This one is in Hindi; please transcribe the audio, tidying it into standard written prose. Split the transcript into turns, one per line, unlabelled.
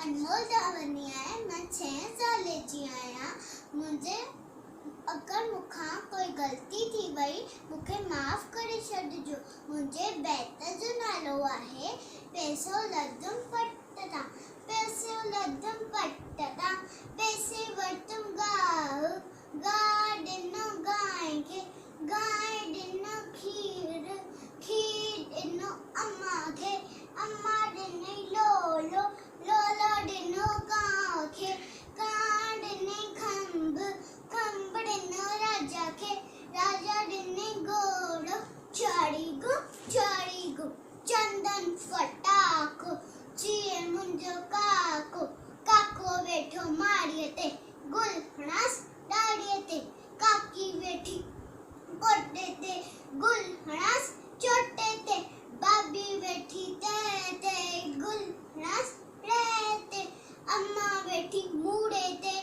अनमोल दावनिया है। मैं 6 साल जी आया। मुझे अगर मुखा कोई गलती थी वही मुखे माफ़ करे छॾिजो। मुझे बैत जो नालो आहे पैसो लदम पटता, पैसो लदम पटता, पैसे वरतम गाह, गाह ॾिनो गांइ खे, गांइ ॾिनो खीर, खीर ॾिनो अम्मा खे, अम्मा ॾिनई लोलो, लोलो ॾिनो कांउ खे, कांउ ॾिनई खंभ, खंभ ॾिनो राजा खे, राजा ॾिनई घोड़ो, चढ़ी गु चंदन फटाको, जिए मुंहिंजो काको, काको वेठो माड़ीअ ते, गुल हणास ॾाड़ीअ ते, काकी वेठी गोॾे ते, गुल हणास चोटे ते, भाभी वेठी ते, गुल हणास रे ते, अम्मा वेठी मूड़े ते,